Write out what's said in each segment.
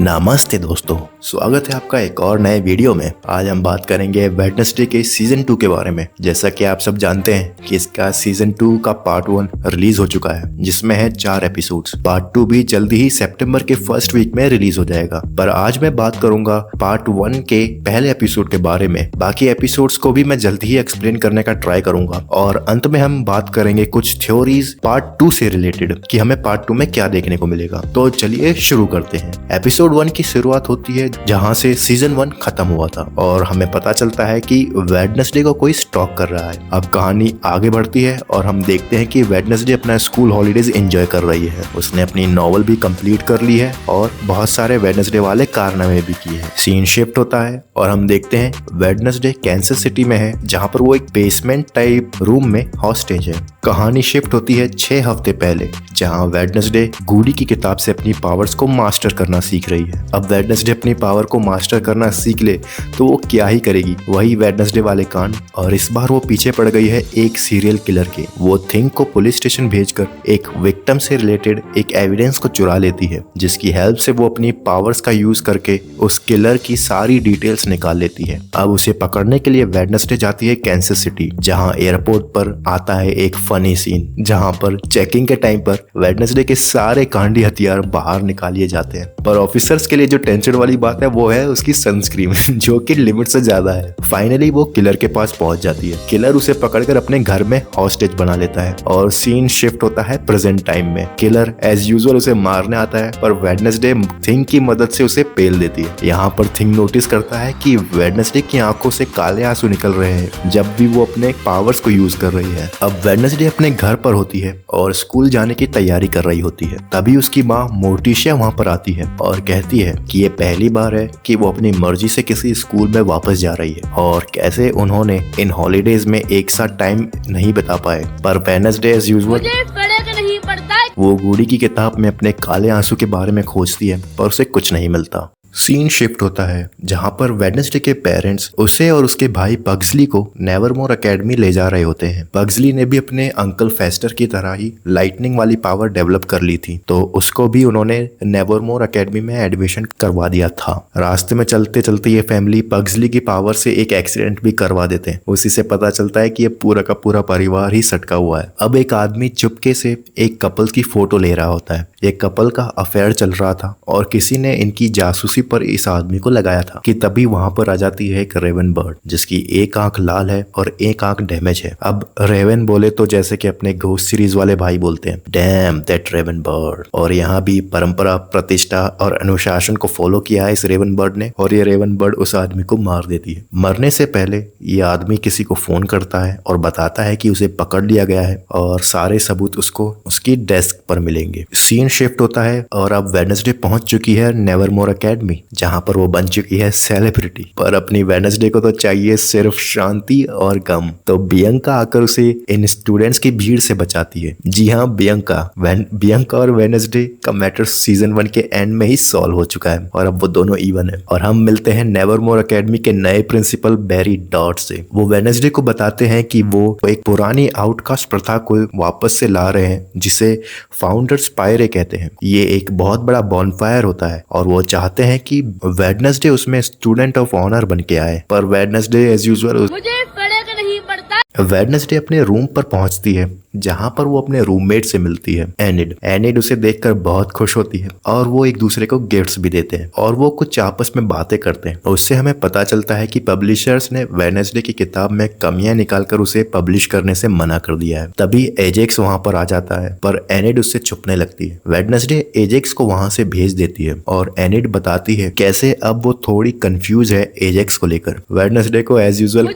नमस्ते दोस्तों, स्वागत है आपका एक और नए वीडियो में। आज हम बात करेंगे वेडनेसडे के सीजन 2 के बारे में। जैसा कि आप सब जानते हैं कि इसका सीजन 2 का पार्ट 1 रिलीज हो चुका है, जिसमें है 4 एपिसोड्स। पार्ट 2 भी जल्दी ही सितंबर के फर्स्ट वीक में रिलीज हो जाएगा। पर आज मैं बात करूंगा पार्ट 1 के पहले एपिसोड के बारे में। बाकी एपिसोड्स को भी मैं जल्दी ही एक्सप्लेन करने का ट्राई करूंगा और अंत में हम बात करेंगे कुछ थ्योरीज पार्ट 2 से रिलेटेड कि हमें पार्ट 2 में क्या देखने को मिलेगा। तो चलिए शुरू करते हैं। एपिसोड 1 की शुरुआत होती है जहां से सीजन 1 खत्म हुआ था और हमें पता चलता है कि वेडनेसडे को कोई स्टॉक कर रहा है। अब कहानी आगे बढ़ती है और हम देखते हैं कि वेडनेसडे अपना स्कूल हॉलीडेज एंजॉय कर रही है। उसने अपनी नॉवल भी कंप्लीट कर ली है और बहुत सारे वेडनेसडे वाले कारनामे भी किए हैं। सीन शिफ्ट होता है और हम देखते हैं वेडनेसडे कैंसस सिटी में है, जहाँ पर वो एक बेसमेंट टाइप रूम में हॉस्टेज है। कहानी शिफ्ट होती है 6 हफ्ते पहले, जहाँ वेडनेसडे गूडी की किताब से अपनी पावर्स को मास्टर करना सीख रही है। अब वेडनेसडे अपनी पावर को मास्टर करना सीख ले तो वो क्या ही करेगी, वही वेडनेसडे वाले कांड। और इस बार वो पीछे पड़ गई है एक सीरियल किलर के। वो थिंक को पुलिस स्टेशन भेजकर एक विक्टिम से रिलेटेड एक एविडेंस को चुरा लेती है, जिसकी हेल्प से वो अपनी पावर्स का यूज करके उस किलर की सारी डिटेल्स निकाल लेती है। अब उसे पकड़ने के लिए वेडनेसडे जाती है कैंसस सिटी, जहाँ एयरपोर्ट पर आता है एक फनी सीन, जहाँ पर चेकिंग के टाइम पर वेडनेसडे के सारे कांडी हथियार बाहर निकाल लिए जाते हैं। पर ऑफिसर्स के लिए जो टेंशन वाली बात है वो है उसकी सनस्क्रीन जो कि लिमिट से ज्यादा है। फाइनली वो किलर के पास पहुंच जाती है। किलर उसे पकड़कर अपने घर में हॉस्टेज बना लेता है और सीन शिफ्ट होता है प्रेजेंट टाइम में। किलर एज यूजुअल उसे मारने आता है पर वेडनेसडे थिंग की मदद से उसे पेल देती है। यहाँ पर थिंग नोटिस करता है कि वेडनेसडे की आंखों से काले आंसू निकल रहे हैं जब भी वो अपने पावर्स को यूज कर रही है। अब वेडनेसडे अपने घर पर होती है और स्कूल जाने की तैयारी कर रही होती है। तभी उसकी माँ मोर्टिशिया वहाँ पर आती है और कहती है कि ये पहली बार है कि वो अपनी मर्जी से किसी स्कूल में वापस जा रही है और कैसे उन्होंने इन हॉलीडेज में एक साथ टाइम नहीं बिता पाए। पर वेडनेसडे एज यूजुअल वो गूडी की किताब में अपने काले आंसू के बारे में खोजती है पर उसे कुछ नहीं मिलता। सीन शिफ्ट होता है जहां पर वेडनेसडे के पेरेंट्स उसे और उसके भाई पग्सली को नेवरमोर एकेडमी ले जा रहे होते हैं। पग्सली ने भी अपने अंकल फेस्टर की तरह ही लाइटनिंग वाली पावर डेवलप कर ली थी, तो उसको भी उन्होंने नेवरमोर एकेडमी में एडमिशन करवा दिया था। रास्ते में चलते चलते ये फैमिली पग्सली की पावर से एक एक्सीडेंट भी करवा देते हैं। उसी से पता चलता है कि ये पूरा का पूरा परिवार ही सटका हुआ है। अब एक आदमी चुपके से एक कपल की फोटो ले रहा होता है। एक कपल का अफेयर चल रहा था और किसी ने इनकी जासूसी पर इस आदमी को लगाया था कि तभी वहां पर आ जाती है एक रेवन बर्ड, जिसकी एक आंख लाल है और एक आंख डैमेज है। अब रेवन बोले तो जैसे कि अपने घोस्ट सीरीज वाले भाई बोलते हैं, डैम दैट रेवन बर्ड। और यहाँ भी परंपरा, प्रतिष्ठा और अनुशासन को फॉलो किया है इस रेवन बर्ड ने और ये रेवन बर्ड उस आदमी को मार देती है। मरने से पहले ये आदमी किसी को फोन करता है और बताता है कि उसे पकड़ लिया गया है और सारे सबूत उसको उसकी डेस्क पर मिलेंगे। सीन शिफ्ट होता है और अब वेडनेसडे पहुंच चुकी है नेवरमोर एकेडमी, जहां पर वो बन चुकी है सेलिब्रिटी। पर अपनी वेडनेसडे को तो चाहिए सिर्फ शांति और गम, तो बियंका आकर उसे इन स्टूडेंट्स की भीड़ से बचाती है। जी हाँ, बियंका और वेडनेसडे का मैटर सीजन 1 के एंड में ही सॉल्व हो चुका है और अब वो दोनों इवन है। और हम मिलते हैं नेवरमोर एकेडमी के नए प्रिंसिपल बैरी डॉट से। वो वेडनेसडे को बताते हैं कि वो एक पुरानी आउटकास्ट प्रथा को वापस से ला रहे हैं, जिसे फाउंडर्स पायरे कहते हैं। ये एक बहुत बड़ा बॉनफायर होता है और वो चाहते हैं कि वेडनेसडे उसमें स्टूडेंट ऑफ ऑनर बन के आए। पर वेडनेसडे एज यूजुअल मुझे फर्क नहीं पड़ता। वेडनेसडे अपने रूम पर पहुंचती है जहां पर वो अपने रूममेट से मिलती है एनिड उसे देखकर बहुत खुश होती है और वो एक दूसरे को गिफ्ट्स भी देते हैं और वो कुछ आपस में बातें करते हैं। उससे हमें पता चलता है कि पब्लिशर्स ने वेडनेसडे की किताब में कमियां निकालकर उसे पब्लिश करने से मना कर दिया है। तभी एजेक्स वहां पर आ जाता है पर एनिड उससे छुपने लगती है। वेडनेसडे एजेक्स को वहां से भेज देती है और एनिड बताती है कैसे अब वो थोड़ी कंफ्यूज है एजेक्स को लेकर। वेडनेसडे को एज यूजुअल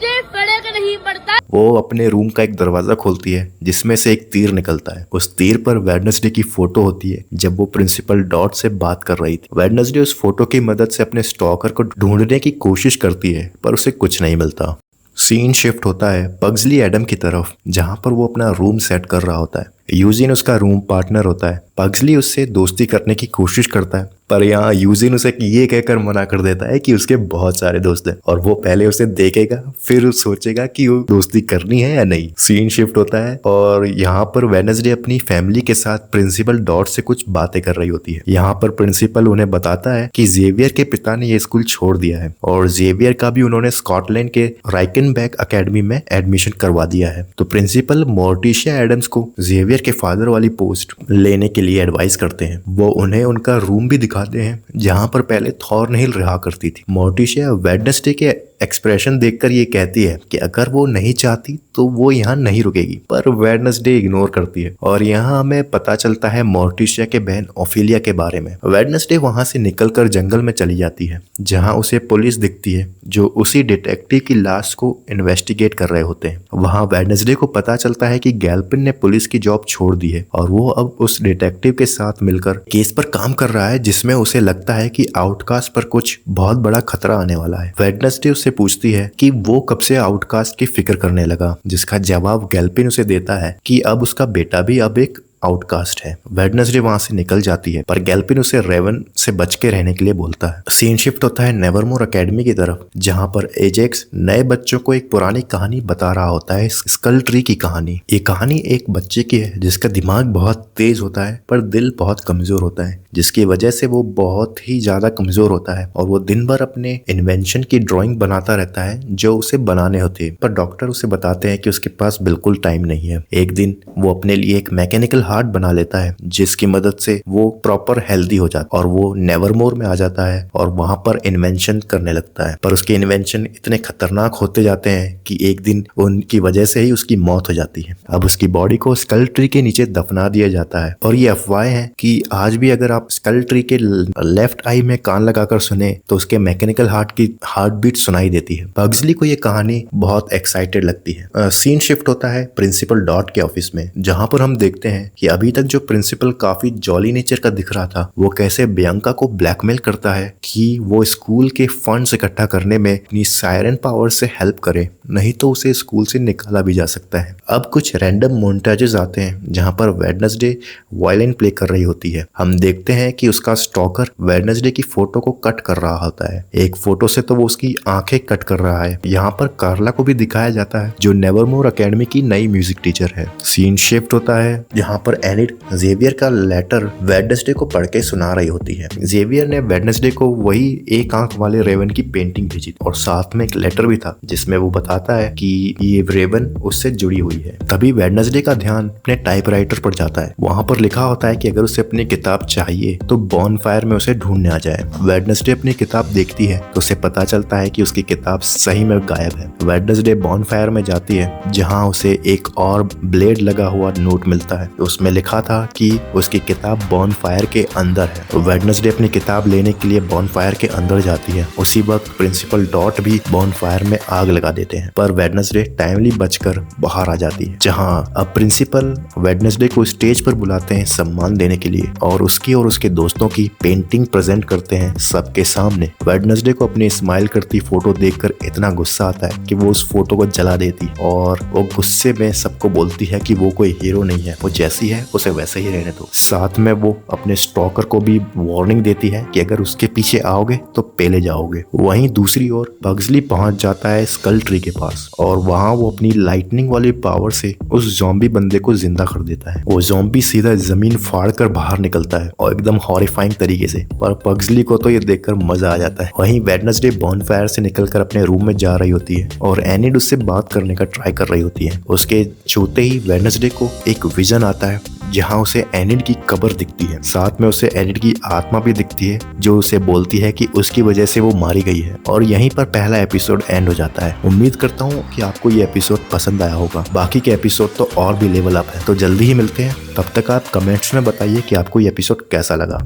वो अपने रूम का एक दरवाजा खोलती है जिसमें से एक तीर निकलता है। उस तीर पर वेडनेसडे की फोटो होती है जब वो प्रिंसिपल डॉट से बात कर रही थी। वेडनेसडे उस फोटो की मदद से अपने स्टॉकर को ढूंढने की कोशिश करती है पर उसे कुछ नहीं मिलता। सीन शिफ्ट होता है पग्सली एडम की तरफ, जहां पर वो अपना रूम सेट कर रहा होता है। यूजिन उसका रूम पार्टनर होता है। पग्सली उससे दोस्ती करने की कोशिश करता है, पर यहाँ यूजिन उसे ये कहकर मना कर देता है कि उसके बहुत सारे दोस्त हैं और वो पहले उसे देखेगा फिर सोचेगा कि वो दोस्ती करनी है या नहीं। सीन शिफ्ट होता है और यहाँ पर वेडनेसडे अपनी फैमिली के साथ प्रिंसिपल डॉट से कुछ बातें कर रही होती है। यहाँ पर प्रिंसिपल उन्हें बताता है कि जेवियर के पिता ने ये स्कूल छोड़ दिया है और जेवियर का भी उन्होंने स्कॉटलैंड के राइकनबैक अकेडमी में एडमिशन करवा दिया है। तो प्रिंसिपल मोर्टिशिया एडम्स को जेवियर के फादर वाली पोस्ट लेने के लिए एडवाइस करते हैं। वो उन्हें उनका रूम भी दिखाते हैं जहां पर पहले थॉर्नहिल रहा करती थी। मोर्टिशिया वेडनेसडे के एक्सप्रेशन देखकर ये कहती है कि अगर वो नहीं चाहती तो वो यहाँ नहीं रुकेगी, पर वेडनेसडे इग्नोर करती है और यहाँ हमें पता चलता है मोर्टिशिया के बहन ओफिलिया के बारे में। वेडनेसडे वहां से निकलकर जंगल में चली जाती है जहाँ उसे पुलिस दिखती है जो उसी डिटेक्टिव की लाश को इन्वेस्टिगेट कर रहे होते हैं। वहाँ वेडनेसडे को पता चलता है कि गैल्पिन ने पुलिस की जॉब छोड़ दी है और वो अब उस डिटेक्टिव के साथ मिलकर केस पर काम कर रहा है जिसमें उसे लगता है कि आउटकास्ट पर कुछ बहुत बड़ा खतरा आने वाला है। वेडनेसडे से पूछती है कि वो कब से आउटकास्ट की फिक्र करने लगा, जिसका जवाब गैल्पिन उसे देता है कि अब उसका बेटा भी अब एक आउटकास्ट है। वेडनेसडे वहां से निकल जाती है पर गैल्पिन उसे रेवन से बच के रहने के लिए बोलता है। सीन शिफ्ट होता है नेवरमोर एकेडमी की तरफ जहां पर एजेक्स नए बच्चों को एक पुरानी कहानी बता रहा होता है, स्कल ट्री की कहानी। ये कहानी एक बच्चे की है जिसका दिमाग बहुत तेज होता है पर दिल बहुत कमजोर होता है, जिसकी वजह से वो बहुत ही ज्यादा कमजोर होता है और वो दिन भर अपने इन्वेंशन की ड्राइंग बनाता रहता है जो उसे बनाने होते हैं। पर डॉक्टर उसे बताते हैं कि उसके पास बिल्कुल टाइम नहीं है। एक दिन वो अपने लिए एक मैकेनिकल हार्ट बना लेता है जिसकी मदद से वो प्रॉपर हेल्दी हो जाता है और वो नेवरमोर में आ जाता है और वहां पर इन्वेंशन करने लगता है। पर उसके इन्वेंशन इतने खतरनाक होते जाते हैं कि एक दिन उनकी वजह से ही उसकी मौत हो जाती है। अब उसकी बॉडी को स्कल ट्री के नीचे दफना दिया जाता है और ये अफवाह है कि आज भी अगर आप स्कल ट्री के लेफ्ट आई में कान लगाकर सुने तो उसके मैकेनिकल हार्ट की हार्ट बीट सुनाई देती है। पग्सली को ये कहानी बहुत एक्साइटेड लगती है। सीन शिफ्ट होता है प्रिंसिपल डॉट के ऑफिस में जहां पर हम देखते हैं कि अभी तक जो प्रिंसिपल काफी जॉली नेचर का दिख रहा था वो कैसे बियांका को ब्लैकमेल करता है कि वो स्कूल के फंड्स इकट्ठा करने में अपनी सायरन पावर से हेल्प करे, नहीं तो उसे स्कूल से निकाला भी जा सकता है। अब कुछ रैंडम मोन्टाजेस आते हैं जहां पर वेडनेसडे वायलिन प्ले कर रही होती है। हम देखते हैं कि उसका स्टॉकर वेडनेसडे की फोटो को कट कर रहा होता है। एक फोटो से तो वो उसकी आंखें कट कर रहा है। यहाँ पर कार्ला को भी दिखाया जाता है जो नेवरमोर एकेडमी की नई म्यूजिक टीचर है। सीन शिफ्ट होता है यहाँ पर एनिड जेवियर का लेटर वेडनेसडे को पढ़ के सुना रही होती है। जेवियर ने वेडनेसडे को वही एक आंख वाले रेवन की पेंटिंग भेजी और साथ में एक लेटर भी था जिसमें वो बताता है कि ये रेवन उससे जुड़ी हुई है। तभी वेडनेसडे का ध्यान अपने टाइपराइटर पर जाता है। वहां पर लिखा होता है कि अगर उसे अपनी किताब चाहिए तो बॉनफायर में उसे ढूंढने आ जाए। वेडनेसडे अपनी किताब देखती है तो उसे पता चलता है कि उसकी किताब सही में गायब है। वेडनेसडे बॉनफायर में जाती है जहां उसे एक और ब्लेड लगा हुआ नोट मिलता है। उसमें लिखा था कि उसकी किताब बॉनफायर के अंदर है। वेडनेसडे अपनी किताब लेने के लिए बॉनफायर के अंदर जाती है। उसी वक्त प्रिंसिपल डॉट भी बॉनफायर में आग लगा देते हैं पर वेडनेसडे टाइमली बचकर बाहर आ जाती है। जहां अब प्रिंसिपल वेडनेसडे को स्टेज पर बुलाते हैं सम्मान देने के लिए और उसकी और उसके दोस्तों की पेंटिंग प्रेजेंट करते हैं सबके सामने। वेडनेसडे को अपनी स्माइल करती फोटो देखकर इतना गुस्सा आता है कि वो उस फोटो को जला देती और वो गुस्से में सबको बोलती है कि वो कोई हीरो नहीं है, वो जैसी है उसे वैसे ही रहने दो। साथ में वो अपने स्टॉकर को भी वार्निंग देती है कि अगर उसके पीछे आओगे तो पेले जाओगे। वहीं दूसरी ओर पग्सली पहुंच जाता है स्कल ट्री के पास और वहां वो अपनी लाइटनिंग वाली पावर से उस ज़ॉम्बी बंदे को जिंदा कर देता है। वो ज़ॉम्बी सीधा जमीन फाड़ कर बाहर निकलता है और एकदम हॉरिफाइंग तरीके से, पर पग्सली को तो ये देखकर मजा आ जाता है। वहीं वेडनेसडे बॉनफायर से निकलकर अपने रूम में जा रही होती है और एनिड उससे बात करने का ट्राई कर रही होती है। उसके छूते ही वेडनेसडे को एक विजन आता है जहां उसे एनिड की कब्र दिखती है। साथ में उसे एनिड की आत्मा भी दिखती है जो उसे बोलती है कि उसकी वजह से वो मारी गई है। और यहीं पर पहला एपिसोड एंड हो जाता है। उम्मीद करता हूँ कि आपको ये एपिसोड पसंद आया होगा। बाकी के एपिसोड तो और भी लेवल अप है, तो जल्दी ही मिलते हैं। तब तक आप कमेंट्स में बताइए कि आपको ये एपिसोड कैसा लगा।